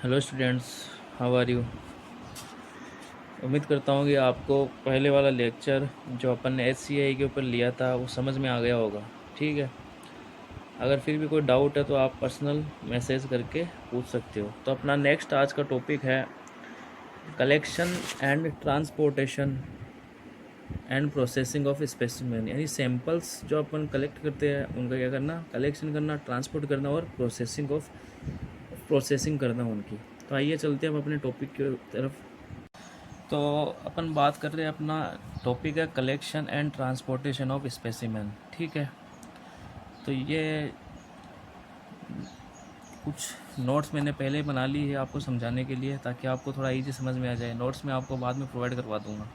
Hello students, how are you. उम्मीद करता हूँ कि आपको पहले वाला लेक्चर जो अपन ने SCI के ऊपर लिया था वो समझ में आ गया होगा। ठीक है, अगर फिर भी कोई डाउट है तो आप पर्सनल मैसेज करके पूछ सकते हो। तो अपना नेक्स्ट आज का टॉपिक है collection and transportation and processing of specimen, यानी सैंपल्स जो अपन कलेक्ट करते हैं उनका क्या करना, कलेक्शन करना, ट्रांसपोर्ट करना और प्रोसेसिंग करना उनकी। तो आइए चलते हैं अब अपने टॉपिक की तरफ। तो अपन बात कर रहे हैं, अपना टॉपिक है collection and transportation of specimen. ठीक है, तो ये कुछ नोट्स मैंने पहले बना ली है आपको समझाने के लिए, ताकि आपको थोड़ा इजी समझ में आ जाए। नोट्स मैं आपको बाद में प्रोवाइड करवा दूंगा।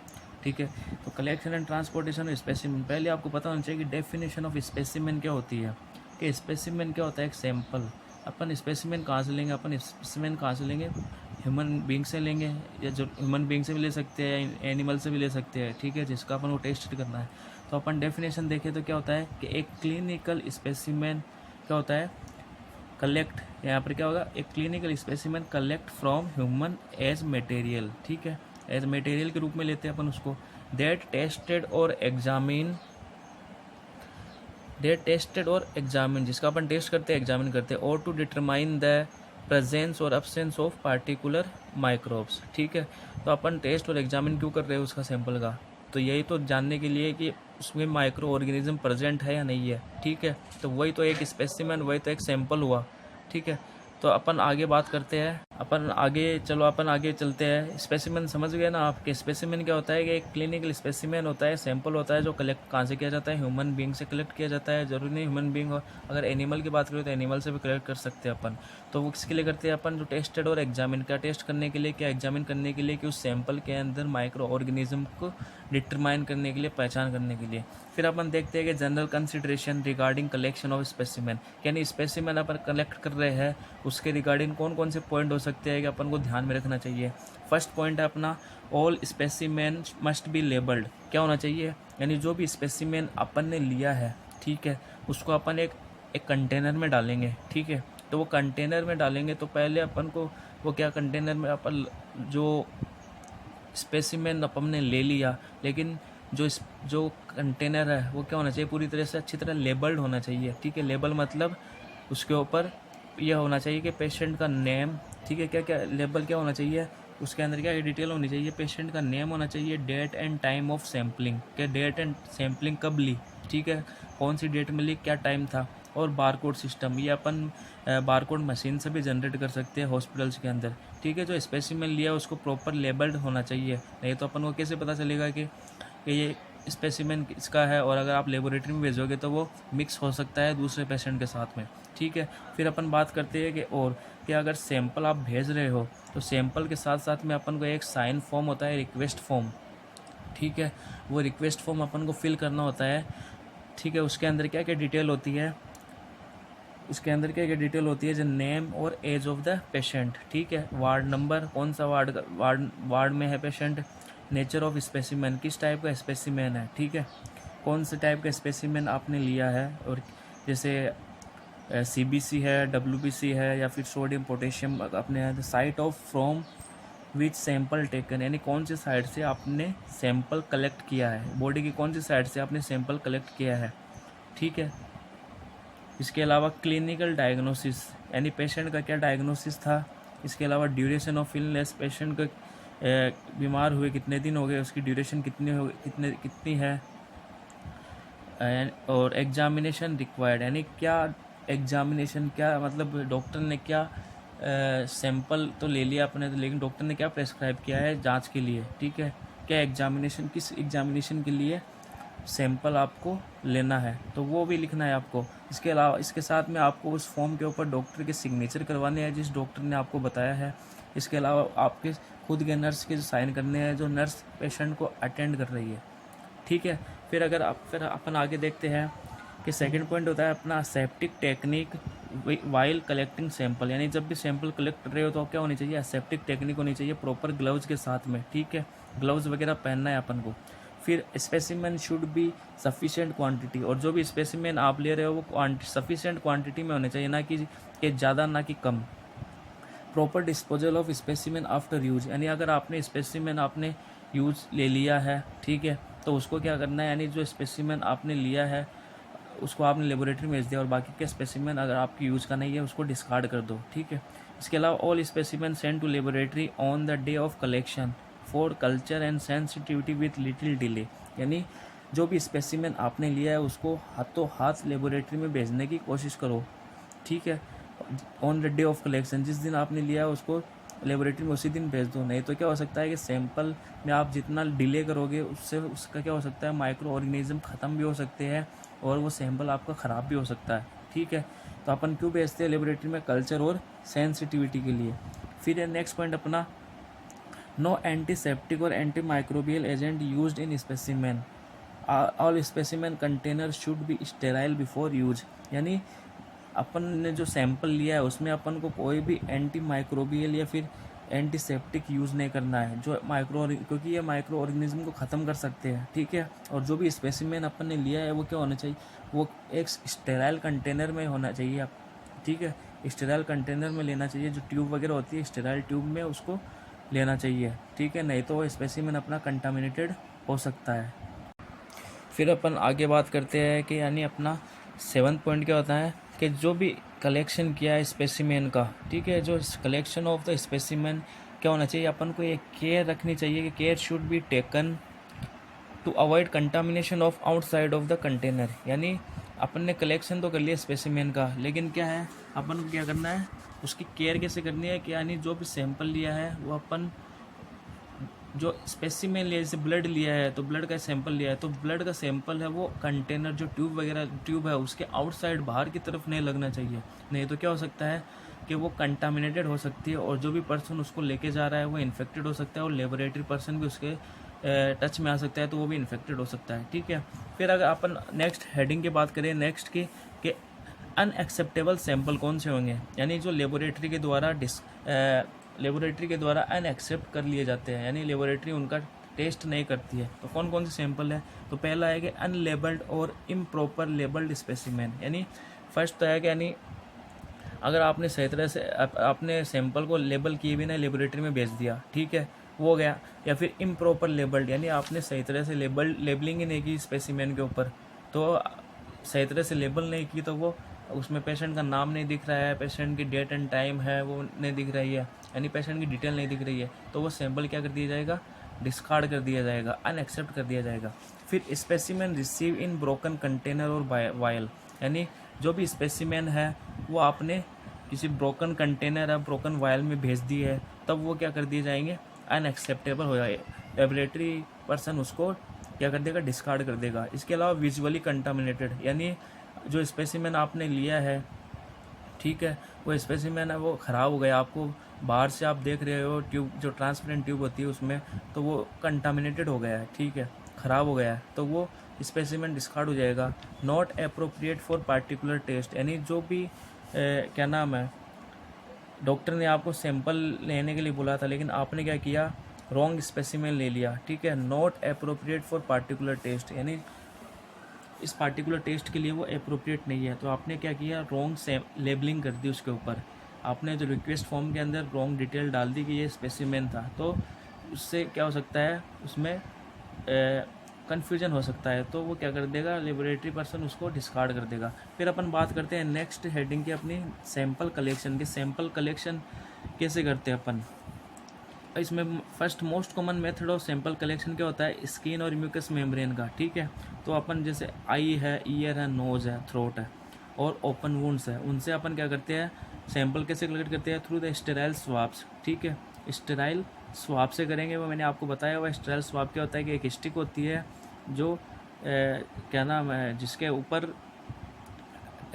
ठीक है, तो collection and transportation of specimen, पहले आपको पता होना चाहिए कि डेफिनेशन ऑफ स्पेसिमेन क्या होती है। कि स्पेसिमेन क्या होता है, एक सैंपल। अपन स्पेसिमेन कहाँ से लेंगे, अपन स्पेसिमेन कहाँ से लेंगे, ह्यूमन बींग से लेंगे, या जो ह्यूमन बींग से भी ले सकते हैं, एनिमल से भी ले सकते हैं। ठीक है, जिसका अपन को टेस्ट करना है। तो अपन डेफिनेशन देखें तो क्या होता है कि एक क्लिनिकल स्पेसिमेन क्या होता है, कलेक्ट, यहाँ पर क्या होगा, एक clinical specimen collect from human as material. ठीक है, एज मटेरियल के रूप में लेते हैं अपन उसको। दैट टेस्टेड और एग्जामिन, जिसका अपन टेस्ट करते हैं, एग्जामिन करते हैं। और टू डिटरमाइन द प्रेजेंस और एब्सेंस ऑफ पार्टिकुलर माइक्रोब्स। ठीक है, तो अपन टेस्ट और एग्जामिन क्यों कर रहे हैं उसका सैंपल का, तो यही तो जानने के लिए कि उसमें माइक्रो ऑर्गेनिज्म प्रेजेंट है या नहीं है। ठीक है, तो वही तो एक स्पेसिमेन, वही तो एक सैंपल हुआ। ठीक है, तो अपन आगे बात करते हैं। अपन आगे चलते हैं। स्पेसिमेन समझ गए ना आपके। स्पेसिमेन क्या होता है कि एक क्लिनिकल स्पेसिमेन होता है, सैंपल होता है, जो कलेक्ट कहाँ से किया जाता है, ह्यूमन बींग से कलेक्ट किया जाता है। जरूरी नहीं ह्यूमन बींग हो, अगर एनिमल की बात करें तो एनिमल से भी कलेक्ट कर सकते हैं अपन। तो वो किसके लिए करते हैं अपन, जो टेस्टेड और एग्जामिन, क्या टेस्ट करने के लिए, क्या एग्जामिन करने के लिए, कि उस सैंपल के अंदर माइक्रो ऑर्गेनिज्म को डिटरमाइन करने के लिए, पहचान करने के लिए। फिर अपन देखते हैं कि general consideration regarding collection of specimen, यानी स्पेसिमेन अपन कलेक्ट कर रहे हैं, उसके रिगार्डिंग कौन कौन से पॉइंट हो सकते हैं कि अपन को ध्यान में रखना चाहिए। फर्स्ट पॉइंट है अपना, all specimen must be labelled. क्या होना चाहिए, यानी जो भी स्पेसिमेन अपन ने लिया है, ठीक है, उसको अपन एक कंटेनर में डालेंगे। ठीक है, तो वो कंटेनर में डालेंगे तो पहले अपन को वो क्या, कंटेनर में अपन जो स्पेसिमेन अपन ने ले लिया, लेकिन जो कंटेनर है वो क्या होना चाहिए, पूरी तरह से अच्छी तरह लेबल्ड होना चाहिए। ठीक है, लेबल मतलब उसके ऊपर यह होना चाहिए कि पेशेंट का नेम। ठीक है, क्या क्या लेबल क्या होना चाहिए, उसके अंदर क्या डिटेल होनी चाहिए, पेशेंट का नेम होना चाहिए, date and time of sampling, क्या डेट एंड सैम्पलिंग कब ली, ठीक है, कौन सी डेट में ली, क्या टाइम था। और बारकोड सिस्टम, ये अपन बारकोड मशीन से भी जनरेट कर सकते हैं हॉस्पिटल्स के अंदर। ठीक है, जो स्पेसिमेन लिया उसको प्रॉपर लेबल्ड होना चाहिए, नहीं तो अपन को कैसे पता चलेगा कि ये स्पेसिमेन इसका है, और अगर आप लेबोरेटरी में भेजोगे तो वो मिक्स हो सकता है दूसरे पेशेंट के साथ में। ठीक है, फिर अपन बात करते हैं कि अगर सैंपल आप भेज रहे हो तो सैंपल के साथ साथ में अपन को एक साइन फॉर्म होता है, रिक्वेस्ट फॉर्म। ठीक है, वो रिक्वेस्ट फॉर्म अपन को फिल करना होता है। ठीक है, उसके अंदर क्या क्या डिटेल होती है, जो नेम और एज ऑफ द पेशेंट। ठीक है, वार्ड नंबर, कौन सा वार्ड में है पेशेंट, नेचर ऑफ स्पेसिमेन, किस टाइप का स्पेसिमेन है। ठीक है, कौन से टाइप का स्पेसिमेन आपने लिया है, और जैसे CBC है, WBC है, या फिर सोडियम पोटेशियम अपने यहाँ, site of from which sample taken, यानी कौन सी साइड से आपने सैंपल कलेक्ट किया है, बॉडी की कौन सी साइड से आपने सैंपल कलेक्ट किया है। ठीक है, इसके अलावा क्लिनिकल डायग्नोसिस, यानी पेशेंट का क्या डायग्नोसिस था। इसके अलावा ड्यूरेशन ऑफ इलनेस, पेशेंट को बीमार हुए कितने दिन हो गए, उसकी ड्यूरेशन कितनी है। और एग्जामिनेशन रिक्वायर्ड, यानी क्या एग्जामिनेशन, क्या मतलब डॉक्टर ने क्या सैंपल तो ले लिया अपने, लेकिन डॉक्टर ने क्या प्रेस्क्राइब किया है जांच के लिए। ठीक है, क्या एग्जामिनेशन, किस एग्जामिनेशन के लिए सैंपल आपको लेना है, तो वो भी लिखना है आपको। इसके अलावा इसके साथ में आपको उस फॉर्म के ऊपर डॉक्टर के सिग्नेचर करवाने हैं जिस डॉक्टर ने आपको बताया है। इसके अलावा आपके खुद के नर्स के साइन करने हैं, जो नर्स पेशेंट को अटेंड कर रही है। ठीक है, फिर अपन आगे देखते हैं कि सेकंड पॉइंट होता है अपना septic technique while collecting sample, यानी जब भी सैंपल कलेक्ट कर रहे हो तो क्या होनी चाहिए, सेप्टिक टेक्निक होनी चाहिए, प्रॉपर ग्लव्स के साथ में। ठीक है, ग्लव्स वगैरह पहनना है अपन को। फिर specimen should be sufficient quantity, और जो भी स्पेसिमेन आप ले रहे हो वो सफिशिएंट क्वांटिटी में होने चाहिए, ना कि ज़्यादा ना कि कम। Proper disposal of specimen after use, यानी अगर आपने स्पेसिमेन आपने यूज ले लिया है, ठीक है, तो उसको क्या करना है, यानी जो स्पेसिमेन आपने लिया है उसको आपने लेबोरेटरी में भेज दिया और बाकी के स्पेसिमेन अगर आपकी यूज़ का नहीं है उसको डिस्कार्ड कर दो, ठीक है। इसके अलावा all specimen send to laboratory on the day of collection for culture and sensitivity with little delay, यानी जो भी स्पेसिमेन आपने लिया है उसको हाथों हाथ लेबोरेटरी में भेजने की कोशिश करो, ठीक है, on the day of collection, जिस दिन आपने लिया है उसको लेबोरेटरी में उसी दिन भेज दो। नहीं तो क्या हो सकता है कि सैंपल में आप जितना डिले करोगे उससे उसका क्या हो सकता है, माइक्रो ऑर्गेनिज्म ख़त्म भी हो सकते हैं और वो सैंपल आपका ख़राब भी हो सकता है, ठीक है। तो अपन क्यों भेजते हैं लेबोरेटरी में, कल्चर और सेंसिटिविटी के लिए। फिर नेक्स्ट पॉइंट अपना, नो एंटीसेप्टिक और anti microbial agent used in specimen, all specimen container should be sterile before use, यानी अपन ने जो सैंपल लिया है उसमें अपन को कोई भी एंटी माइक्रोबियल या फिर एंटीसेप्टिक यूज़ नहीं करना है, जो क्योंकि ये माइक्रो ऑर्गेनिज्म को ख़त्म कर सकते हैं, ठीक है। और जो भी स्पेसिमेन अपन ने लिया है वो क्या होना चाहिए, वो एक स्टेराइल कंटेनर में होना चाहिए, आप ठीक है, स्टेराइल कंटेनर में लेना चाहिए, जो ट्यूब वगैरह होती है स्टेराइल ट्यूब में उसको लेना चाहिए, ठीक है, नहीं तो वो स्पेसिमेन अपना कंटामिनेटेड हो सकता है। फिर अपन आगे बात करते हैं कि यानी अपना 7th पॉइंट क्या होता है कि जो भी कलेक्शन किया है स्पेसिमेन का, ठीक है, जो कलेक्शन ऑफ द स्पेसिमेन क्या होना चाहिए, अपन को एक केयर रखनी चाहिए कि care should be taken to avoid contamination of outside of the container, यानी अपन ने कलेक्शन तो कर लिया स्पेसिमेन का, लेकिन क्या है अपन को क्या करना है, उसकी केयर कैसे करनी है कि यानी जो भी सैंपल लिया है वो अपन जो स्पेसिमेन लिया, जैसे ब्लड लिया है तो ब्लड का सैंपल लिया है तो ब्लड का सैंपल है वो कंटेनर जो ट्यूब वगैरह ट्यूब है उसके आउटसाइड बाहर की तरफ नहीं लगना चाहिए, नहीं तो क्या हो सकता है कि वो कंटामिनेटेड हो सकती है और जो भी पर्सन उसको लेके जा रहा है वो इन्फेक्टेड हो सकता है और लेबोरेटरी पर्सन भी उसके टच में आ सकता है तो वो भी इन्फेक्टेड हो सकता है, ठीक है। फिर अगर अपन नेक्स्ट हेडिंग की बात करें नेक्स्ट की कि अनएक्सेप्टेबल सैंपल कौन से होंगे, यानी जो लेबोरेटरी के द्वारा अनएक्सेप्ट कर लिए जाते हैं, यानी लेबोरेटरी उनका टेस्ट नहीं करती है, तो कौन कौन से सैंपल है, तो पहला है कि अनलेबल्ड और इम्प्रॉपर लेबल्ड स्पेसिमेन, यानी फर्स्ट तो है कि यानी अगर आपने सही तरह से आपने सैंपल को लेबल किए बिना लेबोरेटरी में भेज दिया, ठीक है, वो गया, या फिर इम्प्रॉपर लेबल्ड, यानी आपने सही तरह से लेबलिंग ही नहीं की स्पेसिमेन के ऊपर, तो सही तरह से लेबल नहीं की तो वो उसमें पेशेंट का नाम नहीं दिख रहा है, पेशेंट की डेट एंड टाइम है वो नहीं दिख रही है, यानी पेशेंट की डिटेल नहीं दिख रही है, तो वो सैंपल क्या कर दिया जाएगा, डिस्कार्ड कर दिया जाएगा, अनएक्सेप्ट कर दिया जाएगा। फिर specimen receive in broken container और वायल, यानी जो भी स्पेसिमेन है वो आपने किसी ब्रोकन कंटेनर या ब्रोकन वायल में भेज दी है, तब वो क्या कर दिए जाएंगे, अनएक्सेप्टेबल हो जाए, लेबोरेटरी पर्सन उसको क्या कर देगा, डिस्कार्ड कर देगा। इसके अलावा विजुअली कंटामिनेटेड, यानी जो स्पेसिमेन आपने लिया है, ठीक है, वो स्पेसिमेन है वो ख़राब हो गया, आपको बाहर से आप देख रहे हो ट्यूब जो ट्रांसपेरेंट ट्यूब होती है उसमें, तो वो कंटामिनेटेड हो गया है, ठीक है, ख़राब हो गया है, तो वो स्पेसिमेन डिस्कार्ड हो जाएगा। Not appropriate for particular test, यानी जो भी क्या नाम है, डॉक्टर ने आपको सैंपल लेने के लिए बोला था लेकिन आपने क्या किया, रॉन्ग स्पेसिमेन ले लिया, ठीक है। Not appropriate for particular test, यानी इस पार्टिकुलर टेस्ट के लिए वो अप्रोप्रिएट नहीं है, तो आपने क्या किया, रॉन्ग लेबलिंग कर दी उसके ऊपर, आपने जो रिक्वेस्ट फॉर्म के अंदर रॉन्ग डिटेल डाल दी कि ये स्पेसिमेन था, तो उससे क्या हो सकता है, उसमें कन्फ्यूजन हो सकता है, तो वो क्या कर देगा, लेबोरेटरी पर्सन उसको डिस्कार्ड कर देगा। फिर अपन बात करते हैं नेक्स्ट हेडिंग की अपनी सैंपल कलेक्शन की। सैंपल कलेक्शन कैसे करते हैं अपन, इसमें first most common method of sample collection क्या होता है, स्किन और म्यूकस मेम्ब्रेन का, ठीक है। तो अपन जैसे आई है, ईयर है, नोज़ है, थ्रोट है और ओपन वुंड्स है, उनसे अपन क्या करते हैं, सैंपल कैसे कलेक्ट करते हैं, थ्रू द स्टेराइल स्वाब्स, ठीक है। स्टेराइल स्वाब से करेंगे, वो मैंने आपको बताया हुआ। स्टेराइल स्वाब क्या होता है कि एक स्टिक होती है जो क्या नाम है, जिसके ऊपर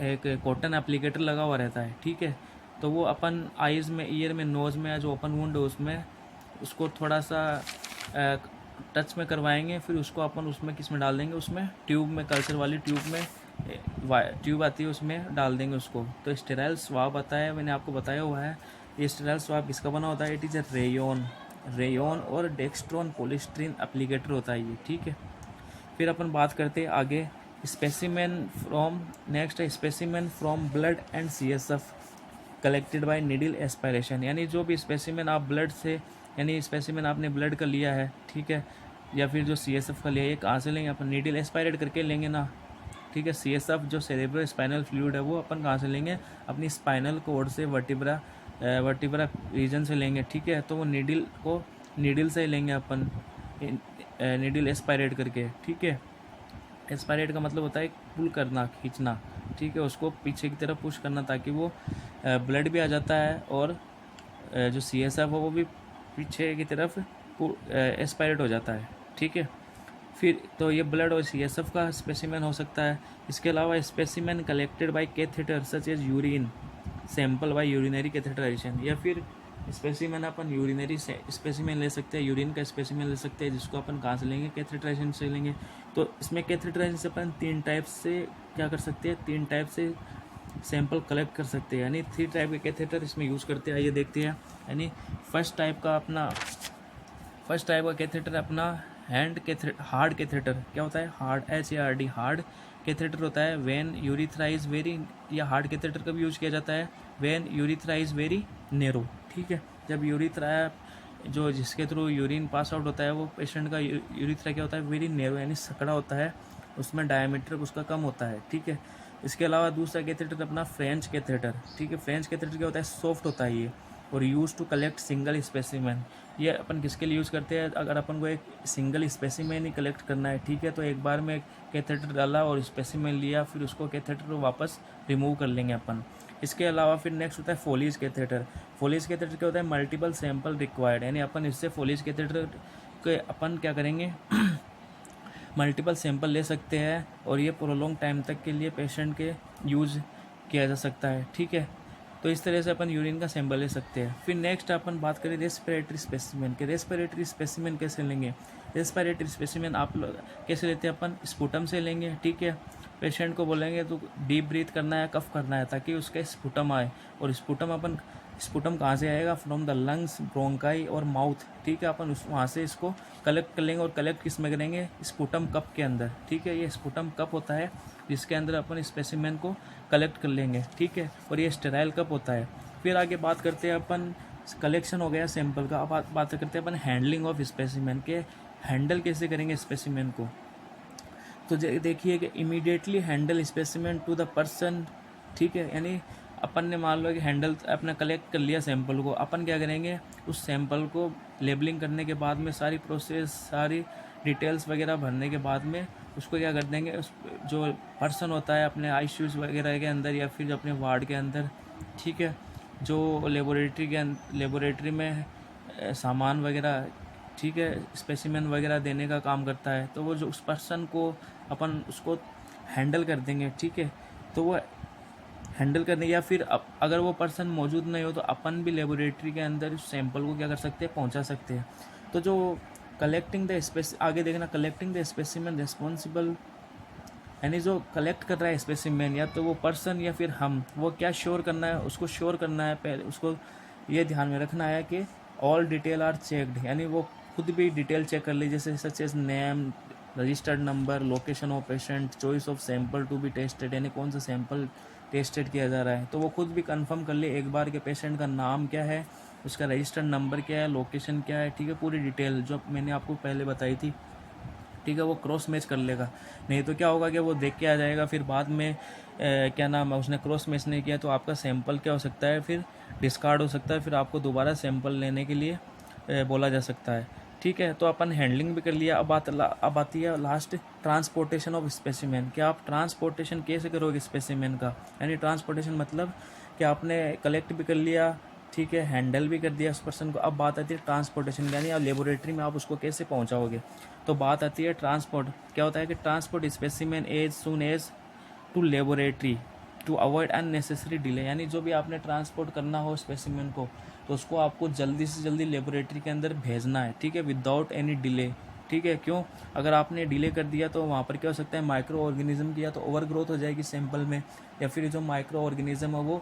एक कॉटन एप्लीकेटर लगा हुआ रहता है, ठीक है। तो वो अपन आइज़ में, ईयर में, नोज़ में जो ओपन वुंड है उसमें उसको थोड़ा सा टच में करवाएंगे, फिर उसको अपन उसमें किस में डाल देंगे, उसमें ट्यूब में, कल्चर वाली ट्यूब में, ट्यूब आती है उसमें डाल देंगे उसको, तो स्टेराइल स्वाब आता है, मैंने आपको बताया हुआ है। ये स्टेराइल स्वाब किसका बना होता है, इट इज़ अ रेयोन और डेक्स्ट्रोन पॉलीस्ट्रीन एप्लीकेटर होता है ये, ठीक है। फिर अपन बात करते हैं आगे स्पेसिमेन फ्रॉम, नेक्स्ट है specimen from blood and CSF, collected by needle aspiration, यानी जो भी स्पेसिमेन आप ब्लड से, यानी स्पेसिमेन आपने ब्लड का लिया है, ठीक है, या फिर जो CSF का लिया है, ये कहाँ से लेंगे अपन, नीडल एस्पायरेट करके लेंगे ना, ठीक है। CSF जो सेरेब्रो स्पाइनल फ्लूइड है वो अपन कहाँ से लेंगे, अपनी स्पाइनल कोड से वर्टिब्रा रीजन से लेंगे, ठीक है। तो वो नीडल से लेंगे अपन, नीडल एस्पायरेट करके, ठीक है। एस्पायरेट का मतलब होता है पुल करना, खींचना, ठीक है, उसको पीछे की तरफ पुश करना ताकि वो ब्लड भी आ जाता है और जो CSF है वो भी पीछे की तरफ एस्पायरेट हो जाता है, ठीक है। फिर तो ये ब्लड और CSF का स्पेसिमेन हो सकता है। इसके अलावा specimen collected by catheter such as urine sample by urinary catheterisation, या फिर स्पेसिमेन अपन यूरिनरी से स्पेसिमेन ले सकते हैं, यूरिन का स्पेसिमेन ले सकते हैं, जिसको अपन कहाँ से लेंगे, कैथेटराइजेशन से लेंगे। तो इसमें कैथेटराइजेशन से अपन 3 टाइप से क्या कर सकते हैं, 3 टाइप से सैंपल कलेक्ट कर सकते हैं, यानी 3 टाइप के कैथेटर इसमें यूज़ करते हैं। आइए देखते हैं। यानी फर्स्ट टाइप का कैथेटर अपना हार्ड कैथेटर क्या होता है, हार्ड HARD हार्ड कैथेटर होता है। वेन यूरिथ्रा इज वेरी, या हार्ड कैथेटर का भी यूज किया जाता है when urethra is very narrow, ठीक है। जब यूरिथ्रा जो जिसके थ्रू यूरिन पास आउट होता है वो पेशेंट का यूरिथ्रा क्या होता है, वेरी नेरो, यानी सकड़ा होता है, उसमें डायमीटर उसका कम होता है, ठीक है। इसके अलावा दूसरा कैथेटर अपना फ्रेंच कैथेटर, ठीक है। फ्रेंच कैथेटर क्या होता है, सॉफ्ट होता है ये, और use to collect single specimen. ये अपन किसके लिए यूज़ करते हैं, अगर अपन को एक सिंगल स्पेसिमेन ही कलेक्ट करना है, ठीक है, तो एक बार में कैथेटर डाला और स्पेसिमेन लिया, फिर उसको कैथेटर को वापस रिमूव कर लेंगे अपन। इसके अलावा फिर नेक्स्ट होता है फोलिज कैथेटर। फोलिज कैथेटर क्या होता है, मल्टीपल सैंपल रिक्वायर्ड, यानी अपन इससे फोलिज कैथेटर के अपन क्या करेंगे मल्टीपल सैंपल ले सकते हैं, और ये प्रोलॉन्ग टाइम तक के लिए पेशेंट के यूज़ किया जा सकता है, ठीक है। तो इस तरह से अपन यूरिन का सैंपल ले सकते हैं। फिर नेक्स्ट अपन बात करें रेस्पिरेटरी स्पेसिमेन के। रेस्पिरेटरी स्पेसिमेन कैसे लेंगे, रेस्पिरेटरी स्पेसिमेन आप लोग कैसे लेते हैं, अपन स्पुटम से लेंगे, ठीक है। पेशेंट को बोलेंगे तो डीप ब्रीथ करना है, कफ करना है, ताकि उसका स्पुटम आए, और स्पुटम कहाँ से आएगा, फ्रॉम द लंग्स, ब्रोंकाई और माउथ, ठीक है। अपन वहाँ से इसको कलेक्ट कर लेंगे, और कलेक्ट किस में करेंगे, स्पुटम कप के अंदर, ठीक है। ये स्पुटम कप होता है जिसके अंदर अपन स्पेसिमेन को कलेक्ट कर लेंगे, ठीक है, और ये स्टेराइल कप होता है। फिर आगे बात करते हैं अपन, कलेक्शन हो गया सैंपल का, अब बात करते हैं अपन हैंडलिंग ऑफ स्पेसिमेन के, हैंडल कैसे करेंगे स्पेसिमेन को। तो देखिए कि immediately handle specimen to the person, ठीक है, यानी अपन ने मान लो कि हैंडल अपना कलेक्ट कर लिया सैंपल को, अपन क्या करेंगे, उस सैंपल को लेबलिंग करने के बाद में सारी प्रोसेस, सारी डिटेल्स वगैरह भरने के बाद में उसको क्या कर देंगे, उस जो पर्सन होता है अपने ICUs वगैरह के अंदर, या फिर अपने वार्ड के अंदर, ठीक है, जो लेबोरेटरी में सामान वगैरह, ठीक है, स्पेसिमेन वगैरह देने का काम करता है, तो वो जो उस पर्सन को अपन उसको हैंडल कर देंगे, ठीक है। तो वो हैंडल करने, या फिर अगर वो पर्सन मौजूद नहीं हो तो अपन भी लेबोरेटरी के अंदर उस सैंपल को क्या कर सकते हैं, पहुंचा सकते हैं। तो जो आगे देखना, कलेक्टिंग द स्पेसिमेन रिस्पॉन्सिबल, यानी जो कलेक्ट कर रहा है स्पेसिमेन, या तो वो पर्सन या फिर हम, वो क्या श्योर करना है, उसको श्योर करना है, पहले उसको ये ध्यान में रखना है कि ऑल डिटेल आर चेक्ड, यानी वो खुद भी डिटेल चेक कर ली, जैसे such as name, registered number, location of patient, choice of sample to be tested, यानी कौन सा सैंपल टेस्टेड किया जा रहा है, तो वो खुद भी कंफर्म कर ले एक बार के पेशेंट का नाम क्या है, उसका रजिस्टर्ड नंबर क्या है, लोकेशन क्या है, ठीक है, पूरी डिटेल जो मैंने आपको पहले बताई थी, ठीक है, वो क्रॉस मैच कर लेगा। नहीं तो क्या होगा कि वो देख के आ जाएगा, फिर बाद में क्या नाम है, उसने क्रॉस मैच नहीं किया, तो आपका सैंपल क्या हो सकता है, फिर डिस्कार्ड हो सकता है, फिर आपको दोबारा सैंपल लेने के लिए बोला जा सकता है, ठीक है। तो अपन हैंडलिंग भी कर लिया। अब आती है लास्ट, ट्रांसपोर्टेशन ऑफ स्पेसिमेन। क्या आप ट्रांसपोर्टेशन कैसे करोगे स्पेसिमेन का, यानी ट्रांसपोर्टेशन मतलब कि आपने कलेक्ट भी कर लिया, ठीक है, हैंडल भी कर दिया उस पर्सन को। अब बात आती है ट्रांसपोर्टेशन, यानी आप लेबोरेटरी में आप उसको कैसे पहुंचाओगे। तो बात आती है ट्रांसपोर्ट। क्या होता है कि transport specimen as soon as to laboratory to avoid unnecessary delay, यानी जो भी आपने ट्रांसपोर्ट करना हो स्पेसिमेन को, तो उसको आपको जल्दी से जल्दी लेबोरेटरी के अंदर भेजना है, ठीक है, विदाउट एनी डिले, ठीक है। क्यों, अगर आपने डिले कर दिया तो वहाँ पर क्या हो सकता है, माइक्रो ऑर्गेनिज्म की या तो ओवर ग्रोथ हो जाएगी सैंपल में, या फिर जो माइक्रो ऑर्गेनिज्म है वो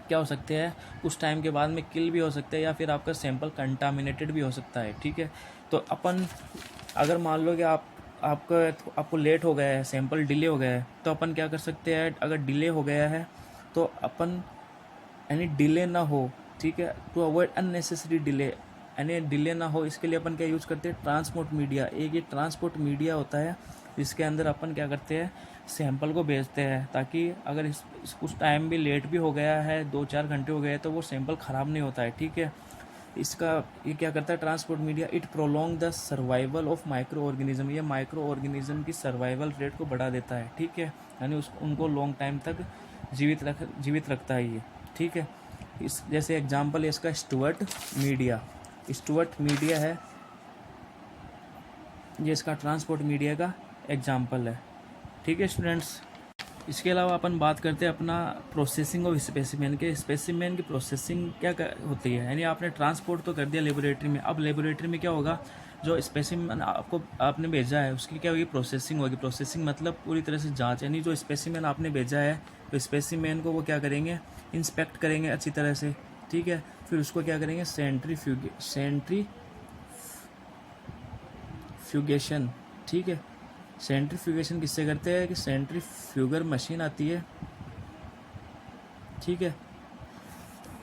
क्या हो सकते हैं, कुछ टाइम के बाद में किल भी हो सकते हैं, या फिर आपका सैंपल कंटामिनेटेड भी हो सकता है, ठीक है। तो अपन अगर मान लो कि आपको लेट हो गया है, सैंपल डिले हो गया है, तो अपन क्या कर सकते हैं, अगर डिले हो गया है तो अपन यानी डिले ना हो, ठीक है, टू अवॉइड अननेसेसरी डिले, यानी डिले ना हो, इसके लिए अपन क्या यूज़ करते हैं, ट्रांसपोर्ट मीडिया। एक ये ट्रांसपोर्ट मीडिया होता है जिसके अंदर अपन क्या करते हैं, सैंपल को भेजते हैं, ताकि अगर कुछ टाइम भी लेट भी हो गया है, 2-4 घंटे हो गए तो वो सैंपल ख़राब नहीं होता है, ठीक है। इसका ये क्या करता है transport media, it prolong the survival of micro organism, ये माइक्रो ऑर्गेनिज्म की सर्वाइवल रेट को बढ़ा देता है, ठीक है, यानी उनको लॉन्ग टाइम तक जीवित रखता है ये, ठीक है। इस जैसे एग्जांपल है इसका स्टुअर्ट मीडिया। स्टुअर्ट मीडिया है ये इसका ट्रांसपोर्ट मीडिया का एग्जांपल है, ठीक है स्टूडेंट्स। इसके अलावा अपन बात करते हैं अपना प्रोसेसिंग ऑफ स्पेसिमेन के। स्पेसिमेन की प्रोसेसिंग होती है, यानी आपने ट्रांसपोर्ट तो कर दिया लेबोरेटरी में, अब लेबोरेटरी में क्या होगा, जो स्पेसिमेन आपने भेजा है उसकी क्या होगी, प्रोसेसिंग होगी। प्रोसेसिंग मतलब पूरी तरह से जांच, यानी जो स्पेसिमेन आपने भेजा है तो स्पेसिमेन को वो क्या करेंगे, इंस्पेक्ट करेंगे अच्छी तरह से, ठीक है। फिर उसको क्या करेंगे, सेंट्रीफ्यूगेशन, ठीक है। सेंट्रीफ्यूगेशन किससे करते हैं कि सेंट्रीफ्यूगर मशीन आती है, ठीक है।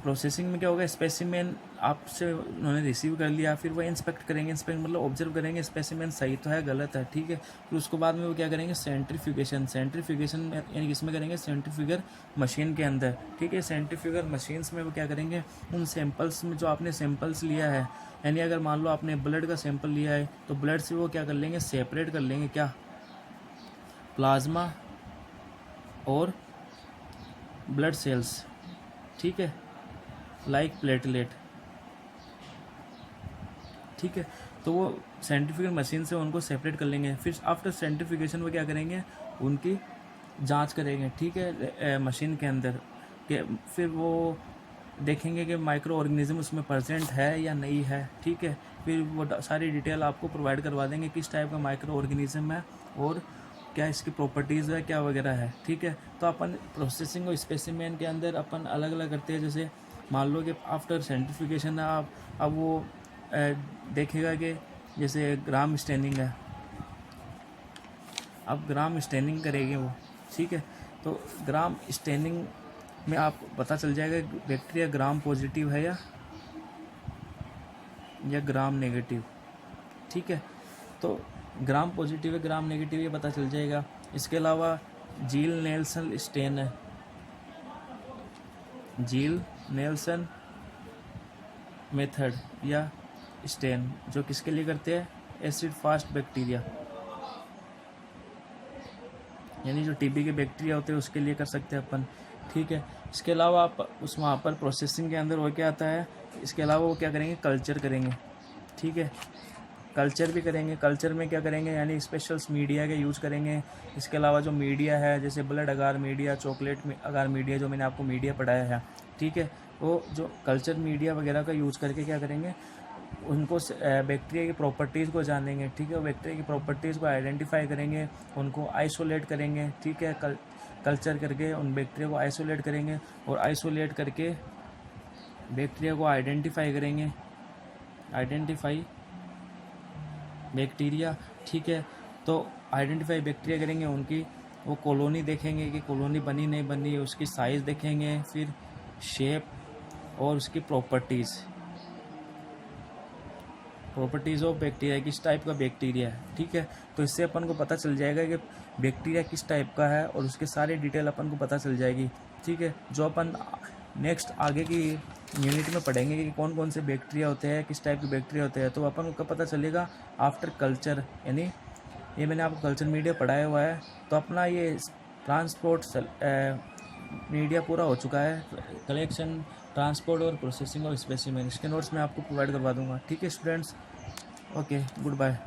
प्रोसेसिंग में क्या होगा, स्पेसिमेन आपसे उन्होंने रिसीव कर लिया, फिर वो इंस्पेक्ट करेंगे, इंस्पेक्ट मतलब ऑब्जर्व करेंगे स्पेसिमेन सही तो है गलत है, ठीक है। फिर उसको बाद में वो क्या करेंगे, सेंट्रीफ्यूगेशन यानी किसमें करेंगे, सेंट्रीफ्यूगर मशीन के अंदर, ठीक है। सेंट्रीफ्यूगर मशीन्स में वो क्या करेंगे, उन सैंपल्स में जो आपने सैंपल्स लिया है, यानी अगर मान लो आपने ब्लड का सैंपल लिया है तो ब्लड से वो क्या कर लेंगे, सेपरेट कर लेंगे क्या, प्लाज्मा और ब्लड सेल्स, ठीक है, लाइक प्लेटलेट, ठीक है। तो वो सेंट्रीफ्यूगल मशीन से उनको सेपरेट कर लेंगे। फिर आफ्टर सेंट्रीफ्यूगेशन वो क्या करेंगे, उनकी जांच करेंगे, ठीक है, मशीन के अंदर के। फिर वो देखेंगे कि माइक्रो ऑर्गेनिज्म उसमें प्रेजेंट है या नहीं है, ठीक है। फिर वो सारी डिटेल आपको प्रोवाइड करवा देंगे किस टाइप का माइक्रो ऑर्गेनिज्म है और क्या इसकी प्रॉपर्टीज़ है, क्या वगैरह है, ठीक है। तो अपन प्रोसेसिंग और स्पेसिमेन के अंदर अपन अलग अलग करते हैं। जैसे मान लो कि आफ्टर सेंट्रीफ्यूगेशन आप अब वो देखेगा कि जैसे ग्राम स्टेनिंग है, अब ग्राम स्टेनिंग करेंगे वो, ठीक है। तो ग्राम स्टेनिंग में आपको पता चल जाएगा बैक्टीरिया ग्राम पॉजिटिव है या ग्राम नेगेटिव, ठीक है। तो ग्राम पॉजिटिव है ग्राम नेगेटिव ये पता चल जाएगा। इसके अलावा जील नेल्सन स्टेन है, जील नेल्सन मेथड या स्टेन, जो किसके लिए करते हैं, एसिड फास्ट बैक्टीरिया, यानी जो टीबी के बैक्टीरिया होते हैं उसके लिए कर सकते हैं अपन, ठीक है। इसके अलावा आप उस वहाँ पर प्रोसेसिंग के अंदर वो क्या आता है, इसके अलावा वो क्या करेंगे, कल्चर करेंगे, ठीक है। कल्चर भी करेंगे। कल्चर में क्या करेंगे, यानी स्पेशल्स मीडिया के यूज़ करेंगे। इसके अलावा जो मीडिया है जैसे ब्लड अगार मीडिया, चॉकलेट अगार मीडिया, जो मैंने आपको मीडिया पढ़ाया है, ठीक है, वो जो कल्चर मीडिया वगैरह का यूज़ करके क्या करेंगे, उनको बैक्टीरिया की प्रॉपर्टीज़ को जानेंगे, ठीक है। बैक्टीरिया की प्रॉपर्टीज़ को आइडेंटिफाई करेंगे, उनको आइसोलेट करेंगे, ठीक है। कल्चर करके उन बैक्टीरिया को आइसोलेट करेंगे और आइसोलेट करके बैक्टीरिया को आइडेंटिफाई करेंगे, आइडेंटिफाई बैक्टीरिया, ठीक है। तो आइडेंटिफाई बैक्टीरिया करेंगे, उनकी वो कॉलोनी देखेंगे कि कॉलोनी बनी नहीं बनी, उसकी साइज़ देखेंगे, फिर शेप और उसकी प्रॉपर्टीज़ ऑफ बैक्टीरिया, किस टाइप का बैक्टीरिया है, ठीक है। तो इससे अपन को पता चल जाएगा कि बैक्टीरिया किस टाइप का है और उसके सारी डिटेल अपन को पता चल जाएगी, ठीक है। जो अपन नेक्स्ट आगे की यूनिट में पढ़ेंगे कि कौन कौन से बैक्टीरिया होते हैं, किस टाइप के बैक्टीरिया होते हैं, तो अपन को पता चलेगा आफ्टर कल्चर, यानी ये मैंने आपको कल्चर मीडिया पढ़ाया हुआ है। तो अपना ये ट्रांसपोर्ट मीडिया पूरा हो चुका है, कलेक्शन, ट्रांसपोर्ट और प्रोसेसिंग ऑफ स्पेसिमेन। इसके नोट्स मैं आपको प्रोवाइड करवा दूंगा, ठीक है स्टूडेंट्स। Okay, good bye.